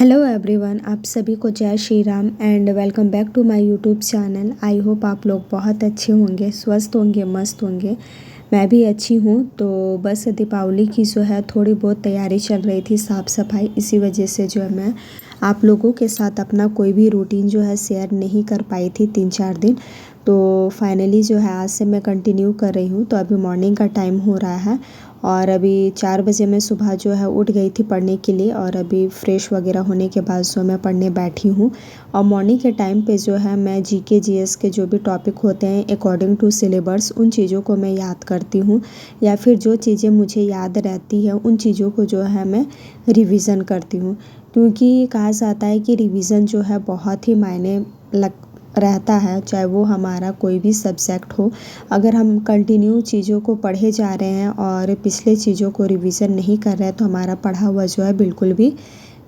Hello everyone, आप सभी को जय Shri Ram and welcome back to my YouTube channel. I hope आप लोग बहुत अच्छे होंगे, स्वस्थ होंगे, मस्त होंगे। मैं भी अच्छी हूँ। तो बस दीपावली की जो है थोड़ी बहुत तैयारी चल रही थी, साफ़ सफाई। इसी वजह से जो है मैं आप लोगों के साथ अपना कोई भी रूटीन जो है शेयर नहीं कर पाई थी 3-4 दिन। तो फाइनली जो है आज से मैं कंटिन्यू कर रही हूँ। तो अभी मॉर्निंग का टाइम हो रहा है और अभी 4 बजे मैं सुबह जो है उठ गई थी पढ़ने के लिए, और अभी फ्रेश वगैरह होने के बाद जो मैं पढ़ने बैठी हूँ। और मॉर्निंग के टाइम पे जो है मैं जीके जीएस के जो भी टॉपिक होते हैं अकॉर्डिंग टू सिलेबस, उन चीज़ों को मैं याद करती हूँ, या फिर जो चीज़ें मुझे याद रहती है उन चीज़ों को जो है मैं रिवीज़न करती हूँ। क्योंकि कहा जाता है कि रिवीज़न जो है बहुत ही मायने लग रहता है, चाहे वो हमारा कोई भी सब्जेक्ट हो। अगर हम कंटिन्यू चीज़ों को पढ़े जा रहे हैं और पिछले चीज़ों को रिवीज़न नहीं कर रहे हैं तो हमारा पढ़ा हुआ जो है बिल्कुल भी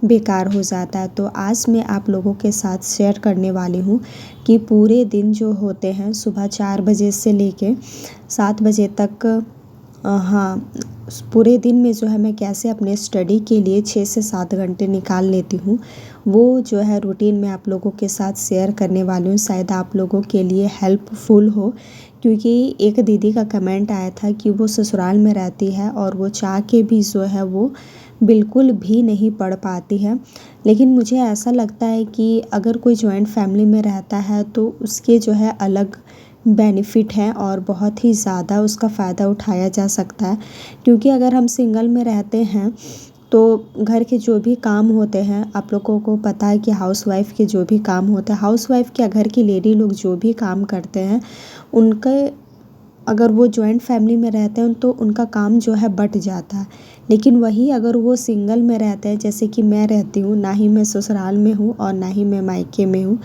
बेकार हो जाता है। तो आज मैं आप लोगों के साथ शेयर करने वाली हूँ कि पूरे दिन जो होते हैं सुबह 4 बजे से लेके 7 बजे तक, हाँ, पूरे दिन में जो है मैं कैसे अपने स्टडी के लिए 6 से 7 घंटे निकाल लेती हूँ, वो जो है रूटीन मैं आप लोगों के साथ शेयर करने वाली हूँ। शायद आप लोगों के लिए हेल्पफुल हो। क्योंकि एक दीदी का कमेंट आया था कि वो ससुराल में रहती है और वो चाह के भी जो है वो बिल्कुल भी नहीं पढ़ पाती है। लेकिन मुझे ऐसा लगता है कि अगर कोई जॉइंट फैमिली में रहता है तो उसके जो है अलग बेनिफिट हैं और बहुत ही ज़्यादा उसका फ़ायदा उठाया जा सकता है। क्योंकि अगर हम सिंगल में रहते हैं तो घर के जो भी काम होते हैं, आप लोगों को पता है कि हाउसवाइफ़ के जो भी काम होते हैं, हाउसवाइफ़ क्या, घर की लेडी लोग जो भी काम करते हैं उनके, अगर वो जॉइंट फैमिली में रहते हैं तो उनका काम जो है बँट जाता है। लेकिन वही अगर वो सिंगल में रहते हैं, जैसे कि मैं रहती हूँ, ना ही मैं ससुराल में हूँ और ना ही मैं मायके में हूँ,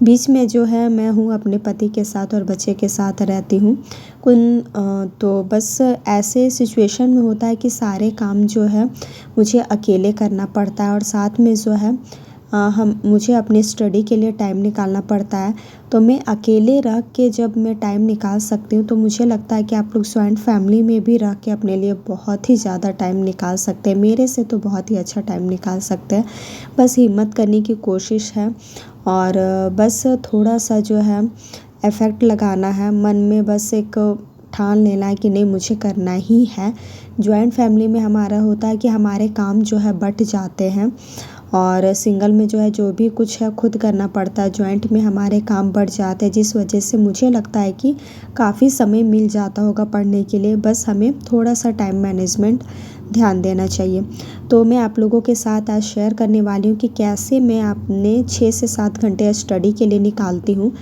बीच में जो है मैं हूँ, अपने पति के साथ और बच्चे के साथ रहती हूँ। तो बस ऐसे सिचुएशन में होता है कि सारे काम जो है मुझे अकेले करना पड़ता है और साथ में जो है हम मुझे अपने स्टडी के लिए टाइम निकालना पड़ता है। तो मैं अकेले रह के जब मैं टाइम निकाल सकती हूँ तो मुझे लगता है कि आप लोग जॉइंट फैमिली में भी रह के अपने लिए बहुत ही ज़्यादा टाइम निकाल सकते हैं, मेरे से तो बहुत ही अच्छा टाइम निकाल सकते हैं। बस हिम्मत करने की कोशिश है और बस थोड़ा सा जो है इफ़ेक्ट लगाना है मन में, बस एक ठान लेना है कि नहीं, मुझे करना ही है। जॉइंट फैमिली में हमारा होता है कि हमारे काम जो है बँट जाते हैं और सिंगल में जो है जो भी कुछ है खुद करना पड़ता है। जॉइंट में हमारे काम बढ़ जाते हैं, जिस वजह से मुझे लगता है कि काफ़ी समय मिल जाता होगा पढ़ने के लिए। बस हमें थोड़ा सा टाइम मैनेजमेंट ध्यान देना चाहिए। तो मैं आप लोगों के साथ आज शेयर करने वाली हूँ कि कैसे मैं अपने 6 से 7 घंटे स्टडी के लिए निकालती हूँ।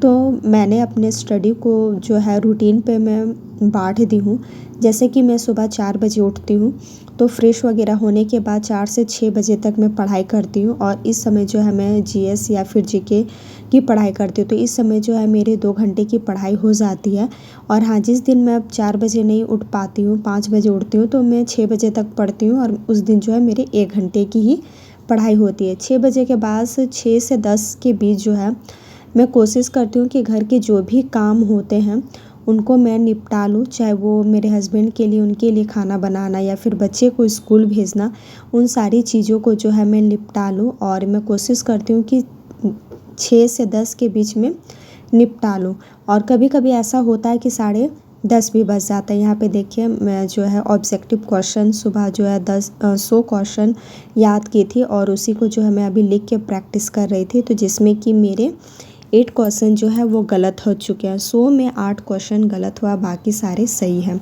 तो मैंने अपने स्टडी को जो है रूटीन पे मैं बाँट दी हूँ। जैसे कि मैं सुबह 4 बजे उठती हूँ, तो फ्रेश वगैरह होने के बाद 4 से 6 बजे तक मैं पढ़ाई करती हूँ और इस समय जो है मैं जीएस या फिर जीके की पढ़ाई करती हूँ। तो इस समय जो है मेरे 2 घंटे की पढ़ाई हो जाती है। और हाँ, जिस दिन मैं 4 बजे नहीं उठ पाती हूँ, 5 बजे उठती हूँ, तो मैं 6 बजे तक पढ़ती हूँ और उस दिन जो है मेरे 1 घंटे की ही पढ़ाई होती है। 6 बजे के बाद से 6 से 10 के बीच जो है मैं कोशिश करती हूँ कि घर के जो भी काम होते हैं उनको मैं निपटा लूँ, चाहे वो मेरे हस्बैंड के लिए, उनके लिए खाना बनाना या फिर बच्चे को स्कूल भेजना, उन सारी चीज़ों को जो है मैं निपटा लूँ। और मैं कोशिश करती हूँ कि 6 से 10 के बीच में निपटा लूँ। और कभी कभी ऐसा होता है कि 10:30 भी बज जाता है। यहाँ पे देखिए मैं जो है ऑब्जेक्टिव क्वेश्चन सुबह जो है 100 क्वेश्चन याद की थी और उसी को जो है मैं अभी लिख के प्रैक्टिस कर रही थी। तो जिसमें कि मेरे 8 क्वेश्चन जो है वो गलत हो चुके हैं। 100 में 8 क्वेश्चन गलत हुआ, बाकी सारे सही हैं।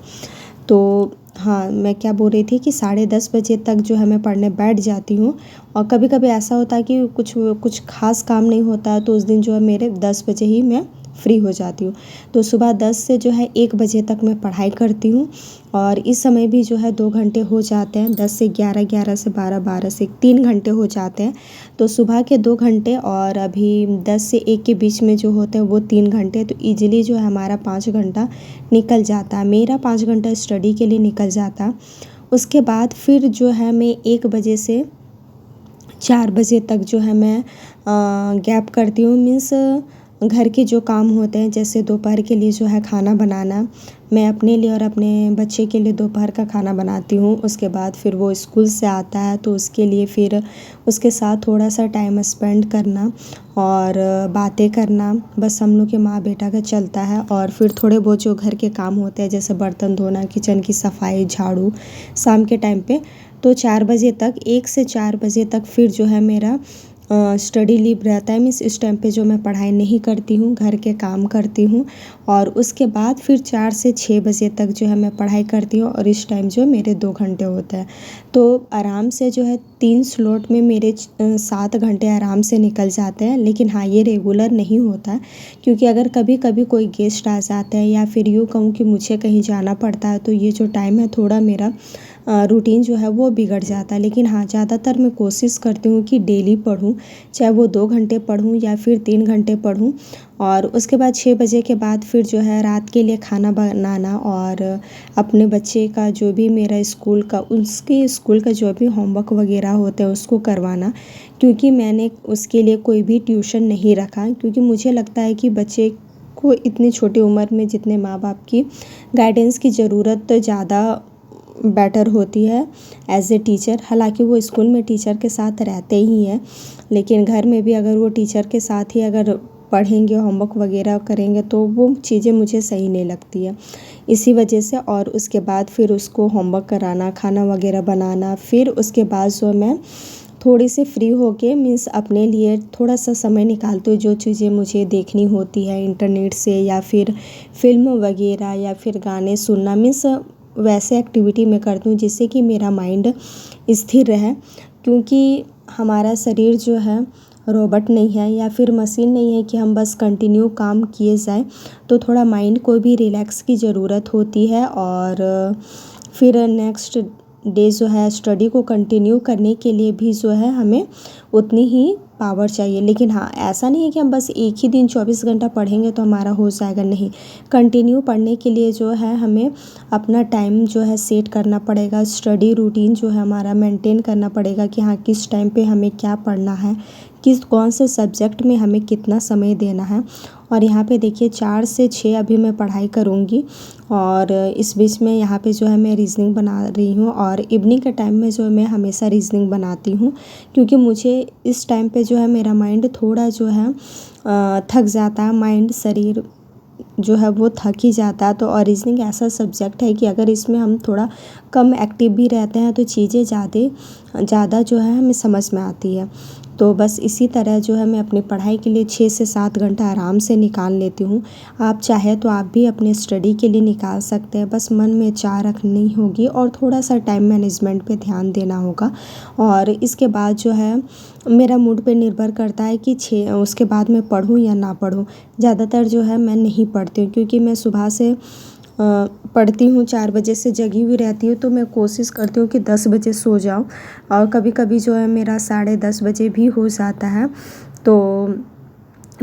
तो हाँ, मैं क्या बोल रही थी कि 10:30 बजे तक जो है मैं पढ़ने बैठ जाती हूँ। और कभी कभी ऐसा होता है कि कुछ खास काम नहीं होता है, तो उस दिन जो है मेरे 10 बजे ही मैं फ्री हो जाती हूँ। तो सुबह 10 से जो है 1 बजे तक मैं पढ़ाई करती हूँ और इस समय भी जो है 2 घंटे हो जाते हैं। 10 से 11, 11 से 12, 12 से 3 घंटे हो जाते हैं। तो सुबह के 2 घंटे और अभी 10 से 1 के बीच में जो होते हैं वो 3 घंटे, तो ईजिली जो है हमारा 5 घंटा निकल जाता है। मेरा 5 घंटा स्टडी के लिए निकल जाता। उसके बाद फिर जो है मैं 1 बजे से 4 बजे तक जो है मैं गैप करती हूँ। मीन्स घर के जो काम होते हैं, जैसे दोपहर के लिए जो है खाना बनाना, मैं अपने लिए और अपने बच्चे के लिए दोपहर का खाना बनाती हूँ। उसके बाद फिर वो स्कूल से आता है तो उसके लिए फिर उसके साथ थोड़ा सा टाइम स्पेंड करना और बातें करना, बस हम लोग के माँ बेटा का चलता है। और फिर थोड़े बहुत जो घर के काम होते हैं जैसे बर्तन धोना, किचन की सफाई, झाड़ू, शाम के टाइम पे तो 4 बजे तक, 1 से 4 बजे तक फिर जो है मेरा स्टडी लीव रहता है। मीन्स इस टाइम पे जो मैं पढ़ाई नहीं करती हूँ, घर के काम करती हूँ और उसके बाद फिर 4 से 6 बजे तक जो है मैं पढ़ाई करती हूँ और इस टाइम जो मेरे 2 घंटे होता है। तो आराम से जो है 3 स्लॉट में मेरे 7 घंटे आराम से निकल जाते हैं। लेकिन हाँ, ये रेगुलर नहीं होता है क्योंकि अगर कभी कभी कोई गेस्ट आ जाता है या फिर यूँ कहूँ कि मुझे कहीं जाना पड़ता है तो ये जो टाइम है थोड़ा मेरा रूटीन जो है वो बिगड़ जाता है। लेकिन हाँ, ज़्यादातर मैं कोशिश करती हूँ कि डेली पढूँ, चाहे वो 2 घंटे पढूँ या फिर 3 घंटे पढूँ। और उसके बाद 6 बजे के बाद फिर जो है रात के लिए खाना बनाना और अपने बच्चे का जो भी मेरा स्कूल का, उसके स्कूल का जो भी होमवर्क वगैरह होता है उसको करवाना। क्योंकि मैंने उसके लिए कोई भी ट्यूशन नहीं रखा क्योंकि मुझे लगता है कि बच्चे को इतनी छोटी उम्र में जितने माँ बाप की गाइडेंस की ज़रूरत ज़्यादा बेटर होती है एज़ ए टीचर। हालांकि वो स्कूल में टीचर के साथ रहते ही हैं, लेकिन घर में भी अगर वो टीचर के साथ ही अगर पढ़ेंगे, होमवर्क वगैरह करेंगे तो वो चीज़ें मुझे सही नहीं लगती है। इसी वजह से और उसके बाद फिर उसको होमवर्क कराना, खाना वगैरह बनाना, फिर उसके बाद जो मैं थोड़ी सी फ्री होके मीन्स अपने लिए थोड़ा सा समय निकालती हूँ। जो चीज़ें मुझे देखनी होती है इंटरनेट से या फिर फ़िल्म वगैरह या फिर गाने सुनना, मीन्स वैसे एक्टिविटी मैं करती हूँ जिससे कि मेरा माइंड स्थिर रहे। क्योंकि हमारा शरीर जो है रोबोट नहीं है या फिर मशीन नहीं है कि हम बस कंटिन्यू काम किए जाएं। तो थोड़ा माइंड को भी रिलैक्स की ज़रूरत होती है और फिर नेक्स्ट डे जो है स्टडी को कंटिन्यू करने के लिए भी जो है हमें उतनी ही पावर चाहिए। लेकिन हाँ, ऐसा नहीं है कि हम बस एक ही दिन 24 घंटा पढ़ेंगे तो हमारा हो जाएगा, नहीं। कंटिन्यू पढ़ने के लिए जो है हमें अपना टाइम जो है सेट करना पड़ेगा, स्टडी रूटीन जो है हमारा मेंटेन करना पड़ेगा कि हाँ, किस टाइम पे हमें क्या पढ़ना है, कौन से सब्जेक्ट में हमें कितना समय देना है। और यहाँ पे देखिए 4 से 6 अभी मैं पढ़ाई करूँगी और इस बीच में यहाँ पे जो है मैं रीजनिंग बना रही हूँ और इवनिंग के टाइम में जो है मैं हमेशा रीजनिंग बनाती हूँ क्योंकि मुझे इस टाइम पे जो है मेरा माइंड थोड़ा जो है थक जाता है, माइंड शरीर जो है वो थक ही जाता है। तो और रीजनिंग ऐसा सब्जेक्ट है कि अगर इसमें हम थोड़ा कम एक्टिव भी रहते हैं तो चीज़ें ज़्यादा जो है हमें समझ में आती है। तो बस इसी तरह जो है मैं अपनी पढ़ाई के लिए 6 से 7 घंटा आराम से निकाल लेती हूँ। आप चाहे तो आप भी अपने स्टडी के लिए निकाल सकते हैं, बस मन में चाह रखनी होगी और थोड़ा सा टाइम मैनेजमेंट पे ध्यान देना होगा। और इसके बाद जो है मेरा मूड पे निर्भर करता है कि उसके बाद मैं पढूँ या ना पढूँ। ज़्यादातर जो है मैं नहीं पढ़ती हूँ क्योंकि मैं सुबह से पढ़ती हूँ, 4 बजे से जगी हुई रहती हूँ। तो मैं कोशिश करती हूँ कि 10 बजे सो जाऊँ और कभी कभी जो है मेरा 10:30 बजे भी हो जाता है। तो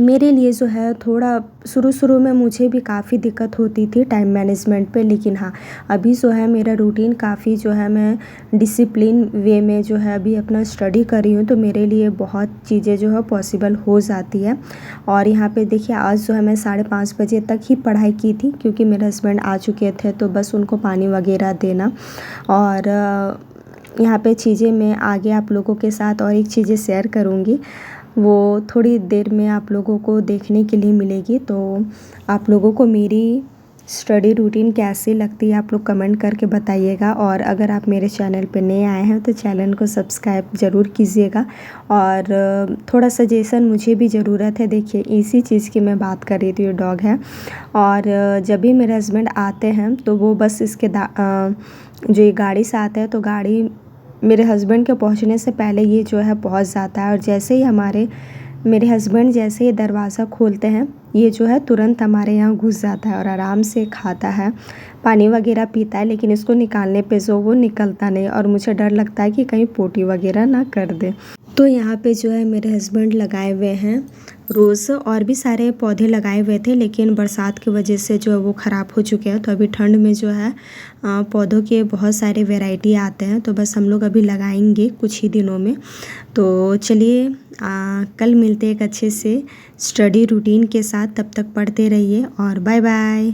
मेरे लिए जो है थोड़ा शुरू में मुझे भी काफ़ी दिक्कत होती थी टाइम मैनेजमेंट पे। लेकिन हाँ, अभी जो है मेरा रूटीन काफ़ी जो है मैं डिसिप्लिन वे में जो है अभी अपना स्टडी कर रही हूँ तो मेरे लिए बहुत चीज़ें जो है पॉसिबल हो जाती है। और यहाँ पे देखिए आज जो है मैं 5:30 बजे तक ही पढ़ाई की थी क्योंकि मेरे हस्बैंड आ चुके थे तो बस उनको पानी वगैरह देना। और यहाँ पे चीज़ें मैं आगे आप लोगों के साथ और एक चीज़ें शेयर करूँगी, वो थोड़ी देर में आप लोगों को देखने के लिए मिलेगी। तो आप लोगों को मेरी स्टडी रूटीन कैसी लगती है आप लोग कमेंट करके बताइएगा। और अगर आप मेरे चैनल पे नए आए हैं तो चैनल को सब्सक्राइब ज़रूर कीजिएगा। और थोड़ा सजेशन मुझे भी ज़रूरत है। देखिए इसी चीज़ की मैं बात कर रही थी, ये डॉग है और जब भी मेरे हस्बैंड आते हैं तो वो बस इसके जो ये गाड़ी से आता है तो गाड़ी मेरे हस्बैंड के पहुंचने से पहले ये जो है पहुंच जाता है। और जैसे ही मेरे हस्बैंड जैसे ही दरवाज़ा खोलते हैं ये जो है तुरंत हमारे यहाँ घुस जाता है और आराम से खाता है, पानी वगैरह पीता है। लेकिन इसको निकालने पे जो वो निकलता नहीं और मुझे डर लगता है कि कहीं पोटी वगैरह ना कर दे। तो यहाँ पे जो है मेरे हस्बैंड लगाए हुए हैं रोज़, और भी सारे पौधे लगाए हुए थे लेकिन बरसात की वजह से जो है वो ख़राब हो चुके हैं। तो अभी ठंड में जो है पौधों के बहुत सारे वैरायटी आते हैं तो बस हम लोग अभी लगाएंगे कुछ ही दिनों में। तो चलिए कल मिलते एक अच्छे से स्टडी रूटीन के साथ, तब तक पढ़ते रहिए और बाय बाय।